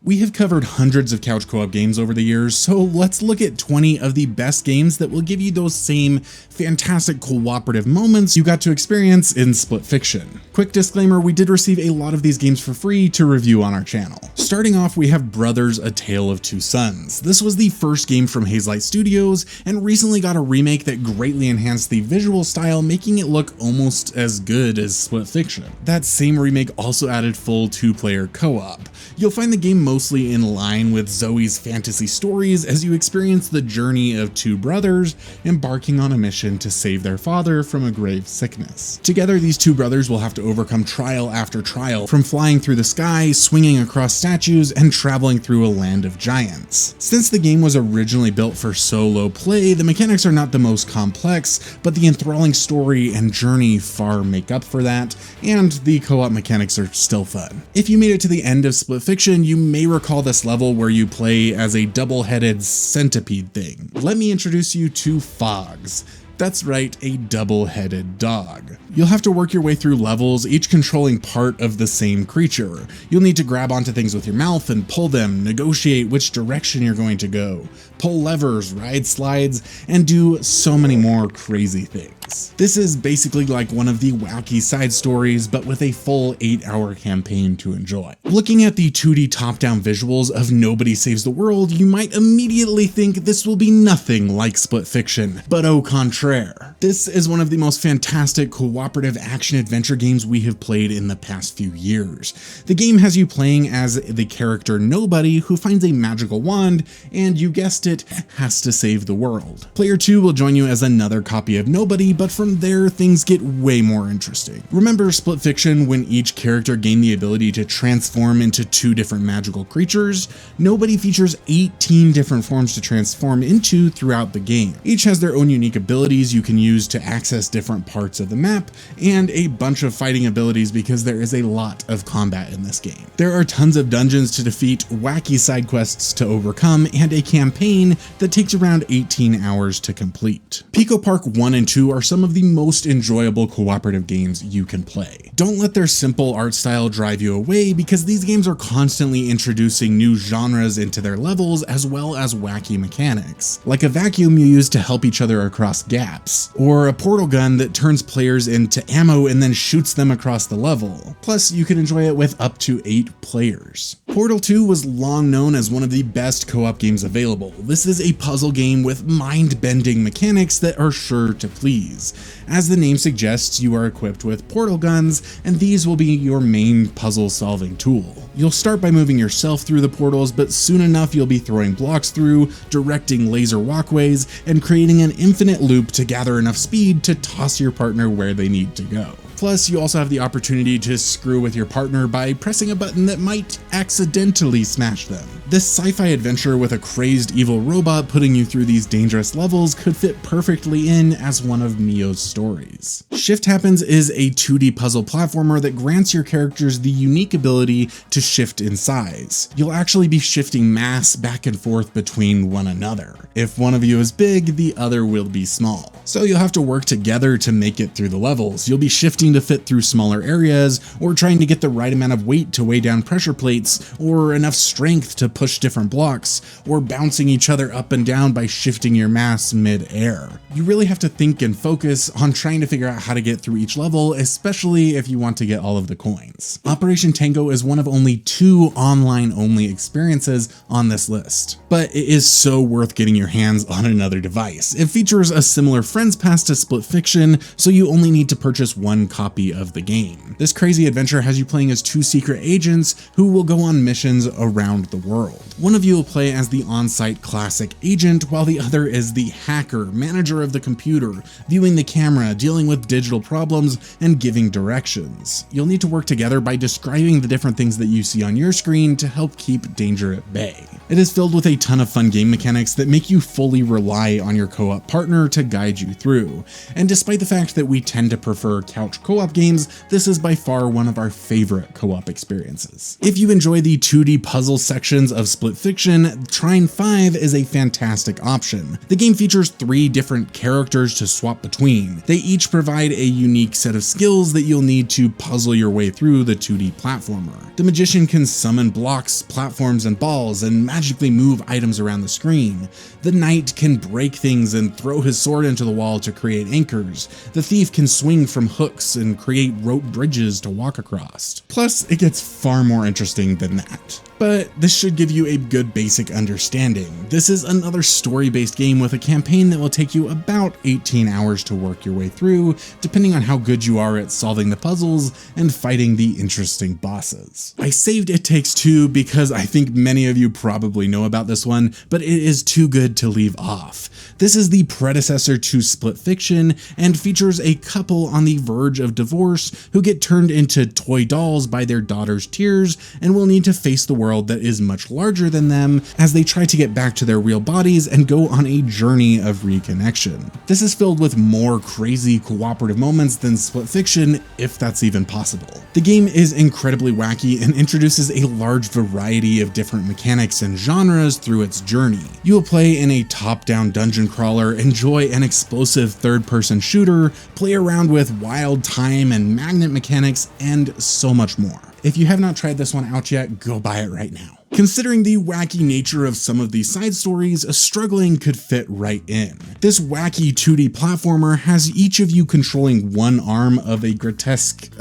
We have covered hundreds of couch co-op games over the years, so let's look at 20 of the best games that will give you those same fantastic cooperative moments you got to experience in Split Fiction. Quick disclaimer, we did receive a lot of these games for free to review on our channel. Starting off, we have Brothers: A Tale of Two Sons. This was the first game from Hazelight Studios and recently got a remake that greatly enhanced the visual style, making it look almost as good as Split Fiction. That same remake also added full 2-player co-op. You'll find the game mostly in line with Zoe's fantasy stories as you experience the journey of two brothers embarking on a mission to save their father from a grave sickness. Together, these two brothers will have to overcome trial after trial, from flying through the sky, swinging across statues, and traveling through a land of giants. Since the game was originally built for solo play, the mechanics are not the most complex, but the enthralling story and journey far make up for that, and the co-op mechanics are still fun. If you made it to the end of Split Fiction, you may recall this level where you play as a double-headed centipede thing. Let me introduce you to Phogs. That's right, a double-headed dog. You'll have to work your way through levels, each controlling part of the same creature. You'll need to grab onto things with your mouth and pull them, negotiate which direction you're going to go, pull levers, ride slides, and do so many more crazy things. This is basically like one of the wacky side stories, but with a full 8-hour campaign to enjoy. Looking at the 2D top-down visuals of Nobody Saves the World, you might immediately think this will be nothing like Split Fiction, but au contraire. This is one of the most fantastic cooperative action-adventure games we have played in the past few years. The game has you playing as the character Nobody, who finds a magical wand and, you guessed it, has to save the world. Player 2 will join you as another copy of Nobody, but from there things get way more interesting. Remember Split Fiction when each character gained the ability to transform into 2 different magical creatures? Nobody features 18 different forms to transform into throughout the game. Each has their own unique abilities you can use to access different parts of the map, and a bunch of fighting abilities because there is a lot of combat in this game. There are tons of dungeons to defeat, wacky side quests to overcome, and a campaign that takes around 18 hours to complete. Pico Park 1 and 2 are some of the most enjoyable cooperative games you can play. Don't let their simple art style drive you away, because these games are constantly introducing new genres into their levels as well as wacky mechanics, like a vacuum you use to help each other across gaps, or a portal gun that turns players into ammo and then shoots them across the level. Plus, you can enjoy it with up to 8 players. Portal 2 was long known as one of the best co-op games available. This is a puzzle game with mind-bending mechanics that are sure to please. As the name suggests, you are equipped with portal guns, and these will be your main puzzle-solving tool. You'll start by moving yourself through the portals, but soon enough you'll be throwing blocks through, directing laser walkways, and creating an infinite loop to gather enough speed to toss your partner where they need to go. Plus, you also have the opportunity to screw with your partner by pressing a button that might accidentally smash them. This sci-fi adventure with a crazed evil robot putting you through these dangerous levels could fit perfectly in as one of Mio's stories. Shift Happens is a 2D puzzle platformer that grants your characters the unique ability to shift in size. You'll actually be shifting mass back and forth between one another. If one of you is big, the other will be small. So you'll have to work together to make it through the levels. You'll be shifting to fit through smaller areas, or trying to get the right amount of weight to weigh down pressure plates, or enough strength to push different blocks, or bouncing each other up and down by shifting your mass mid-air. You really have to think and focus on trying to figure out how to get through each level, especially if you want to get all of the coins. Operation Tango is one of only 2 online-only experiences on this list, but it is so worth getting your hands on another device. It features a similar Friends Pass to Split Fiction, so you only need to purchase 1 copy of the game. This crazy adventure has you playing as 2 secret agents who will go on missions around the world. One of you will play as the on-site classic agent, while the other is the hacker, manager of the computer, viewing the camera, dealing with digital problems, and giving directions. You'll need to work together by describing the different things that you see on your screen to help keep danger at bay. It is filled with a ton of fun game mechanics that make you fully rely on your co-op partner to guide you through. And despite the fact that we tend to prefer couch co-op games, this is by far one of our favorite co-op experiences. If you enjoy the 2D puzzle sections of Split Fiction, Trine 5 is a fantastic option. The game features 3 different characters to swap between. They each provide a unique set of skills that you'll need to puzzle your way through the 2D platformer. The magician can summon blocks, platforms, and balls, and magically move items around the screen. The knight can break things and throw his sword into the wall to create anchors. The thief can swing from hooks and create rope bridges to walk across. Plus, it gets far more interesting than that. But this should give you a good basic understanding. This is another story-based game with a campaign that will take you about 18 hours to work your way through, depending on how good you are at solving the puzzles and fighting the interesting bosses. I saved It Takes Two because I think many of you probably know about this one, but it is too good to leave off. This is the predecessor to Split Fiction and features a couple on the verge of divorce who get turned into toy dolls by their daughter's tears and will need to face the world that is much larger than them as they try to get back to their real bodies and go on a journey of reconnection. This is filled with more crazy cooperative moments than Split Fiction, if that's even possible. The game is incredibly wacky and introduces a large variety of different mechanics and genres through its journey. You will play in a top-down dungeon crawler, enjoy an explosive third-person shooter, play around with wild time and magnet mechanics, and so much more. If you have not tried this one out yet, go buy it right now. Considering the wacky nature of some of these side stories, struggling could fit right in. This wacky 2D platformer has each of you controlling one arm of a grotesque,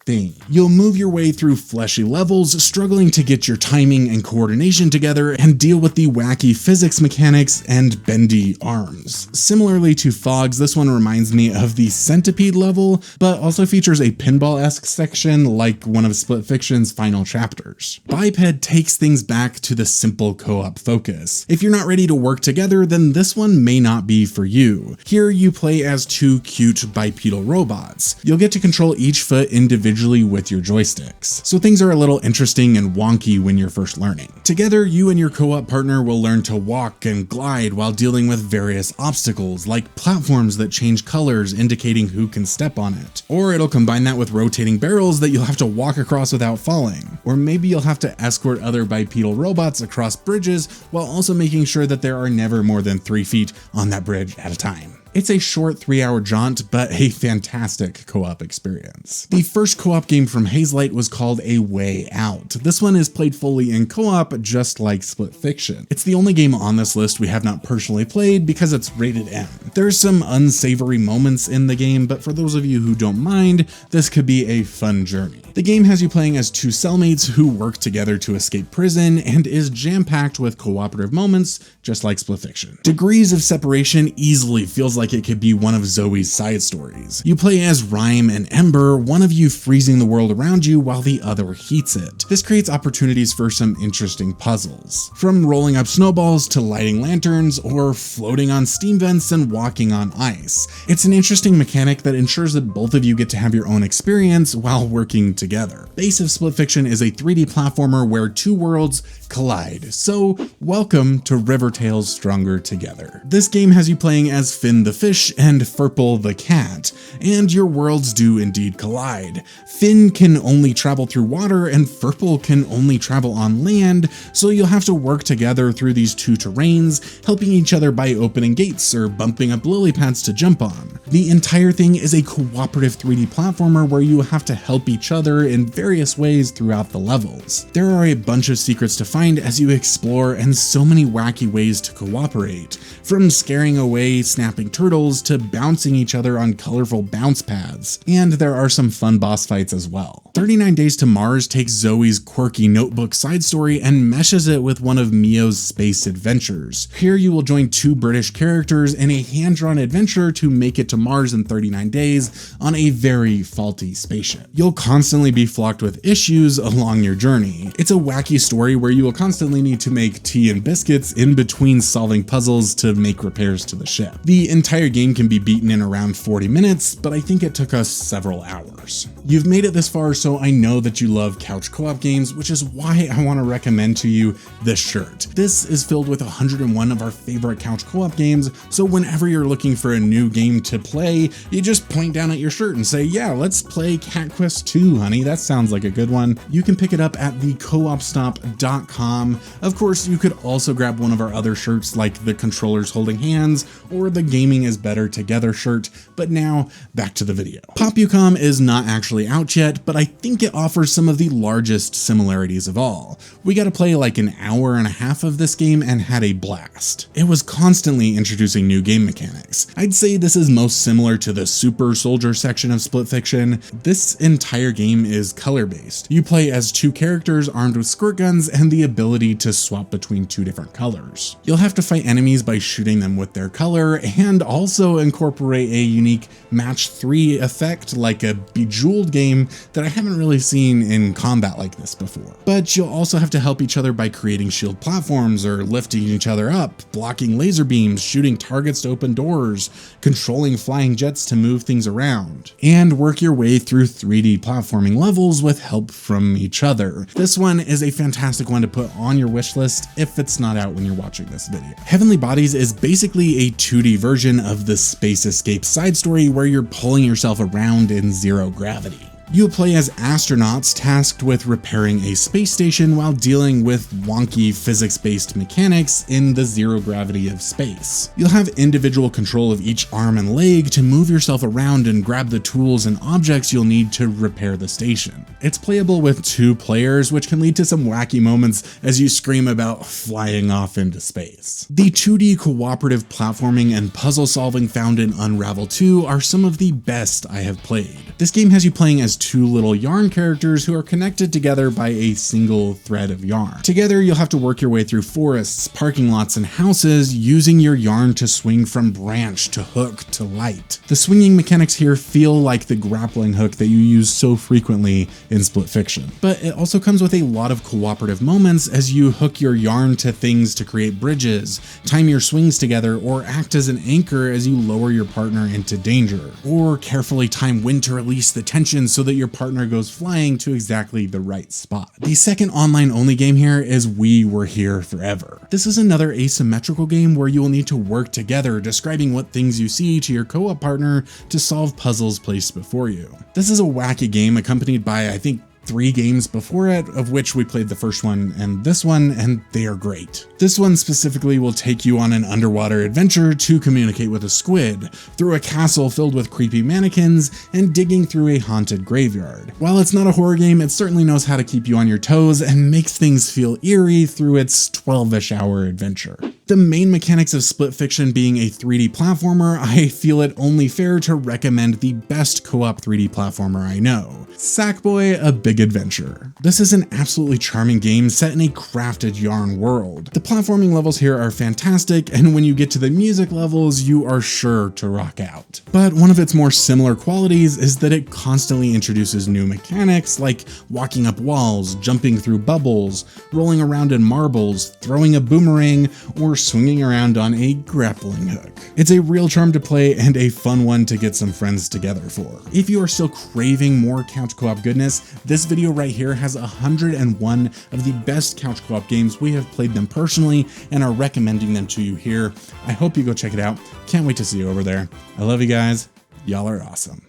thing. You'll move your way through fleshy levels, struggling to get your timing and coordination together and deal with the wacky physics mechanics and bendy arms. Similarly to Phogs, this one reminds me of the Centipede level, but also features a pinball-esque section like one of Split Fiction's final chapters. Biped takes things back to the simple co-op focus. If you're not ready to work together, then this one may not be for you. Here you play as 2 cute bipedal robots. You'll get to control each foot individually with your joysticks, so things are a little interesting and wonky when you're first learning. Together, you and your co-op partner will learn to walk and glide while dealing with various obstacles, like platforms that change colors indicating who can step on it. Or it'll combine that with rotating barrels that you'll have to walk across without falling. Or maybe you'll have to escort other bipedal robots across bridges while also making sure that there are never more than 3 feet on that bridge at a time. It's a short 3-hour jaunt, but a fantastic co-op experience. The first co-op game from Hazelight was called A Way Out. This one is played fully in co-op, just like Split Fiction. It's the only game on this list we have not personally played because it's rated M. There's some unsavory moments in the game, but for those of you who don't mind, this could be a fun journey. The game has you playing as 2 cellmates who work together to escape prison and is jam-packed with cooperative moments, just like Split Fiction. Degrees of separation easily feels like it could be one of Zoe's side stories. You play as Rhyme and Ember, one of you freezing the world around you while the other heats it. This creates opportunities for some interesting puzzles, from rolling up snowballs to lighting lanterns or floating on steam vents and walking on ice. It's an interesting mechanic that ensures that both of you get to have your own experience while working together. Base of Split Fiction is a 3D platformer where 2 worlds collide, so welcome to Rivertales Stronger Together. This game has you playing as Finn the fish and Furple the cat, and your worlds do indeed collide. Finn can only travel through water and Furple can only travel on land, so you'll have to work together through these 2 terrains, helping each other by opening gates or bumping up lily pads to jump on. The entire thing is a cooperative 3D platformer where you have to help each other in various ways throughout the levels. There are a bunch of secrets to find as you explore and so many wacky ways to cooperate, from scaring away snapping turtles to bouncing each other on colorful bounce pads. And there are some fun boss fights as well. 39 Days to Mars takes Zoe's quirky notebook side story and meshes it with one of Mio's space adventures. Here you will join 2 British characters in a hand-drawn adventure to make it to Mars in 39 days on a very faulty spaceship. You'll constantly be flocked with issues along your journey. It's a wacky story where you will constantly need to make tea and biscuits in between solving puzzles to make repairs to the ship. The entire entire game can be beaten in around 40 minutes, but I think it took us several hours. You've made it this far, so I know that you love couch co-op games, which is why I want to recommend to you this shirt. This is filled with 101 of our favorite couch co-op games, so whenever you're looking for a new game to play, you just point down at your shirt and say, yeah, let's play Cat Quest 2, honey. That sounds like a good one. You can pick it up at thecoopstop.com. Of course, you could also grab one of our other shirts like the Controllers Holding Hands or the Gaming is Better Together shirt, but now back to the video. Popucom is not actually out yet, but I think it offers some of the largest similarities of all. We got to play like an hour and a half of this game and had a blast. It was constantly introducing new game mechanics. I'd say this is most similar to the Super Soldier section of Split Fiction. This entire game is color-based. You play as two characters armed with squirt guns and the ability to swap between two different colors. You'll have to fight enemies by shooting them with their color and also incorporate a unique match 3 effect like a Bejeweled game that I haven't really seen in combat like this before. But you'll also have to help each other by creating shield platforms or lifting each other up, blocking laser beams, shooting targets to open doors, controlling flying jets to move things around, and work your way through 3D platforming levels with help from each other. This one is a fantastic one to put on your wish list if it's not out when you're watching this video. Heavenly Bodies is basically a 2D version of the Space Escape side story where you're pulling yourself around in zero gravity. You'll play as astronauts tasked with repairing a space station while dealing with wonky physics-based mechanics in the zero gravity of space. You'll have individual control of each arm and leg to move yourself around and grab the tools and objects you'll need to repair the station. It's playable with 2 players, which can lead to some wacky moments as you scream about flying off into space. The 2D cooperative platforming and puzzle solving found in Unravel 2 are some of the best I have played. This game has you playing as 2 little yarn characters who are connected together by a single thread of yarn. Together, you'll have to work your way through forests, parking lots, and houses using your yarn to swing from branch to hook to light. The swinging mechanics here feel like the grappling hook that you use so frequently in Split Fiction. But it also comes with a lot of cooperative moments as you hook your yarn to things to create bridges, time your swings together, or act as an anchor as you lower your partner into danger, or carefully time when to release the tension so that your partner goes flying to exactly the right spot. The second online only game here is We Were Here Forever. This is another asymmetrical game where you will need to work together, describing what things you see to your co-op partner to solve puzzles placed before you. This is a wacky game accompanied by, I think, 3 games before it, of which we played the first one and this one, and they are great. This one specifically will take you on an underwater adventure to communicate with a squid, through a castle filled with creepy mannequins, and digging through a haunted graveyard. While it's not a horror game, it certainly knows how to keep you on your toes and makes things feel eerie through its 12-ish hour adventure. The main mechanics of Split Fiction being a 3D platformer, I feel it only fair to recommend the best co-op 3D platformer I know, Sackboy: A Big Adventure. This is an absolutely charming game set in a crafted yarn world. The platforming levels here are fantastic, and when you get to the music levels, you are sure to rock out. But one of its more similar qualities is that it constantly introduces new mechanics like walking up walls, jumping through bubbles, rolling around in marbles, throwing a boomerang, or swinging around on a grappling hook. It's a real charm to play and a fun one to get some friends together for. If you are still craving more couch co-op goodness, this video right here has 101 of the best couch co-op games. We have played them personally and are recommending them to you here. I hope you go check it out. Can't wait to see you over there. I love you guys. Y'all are awesome.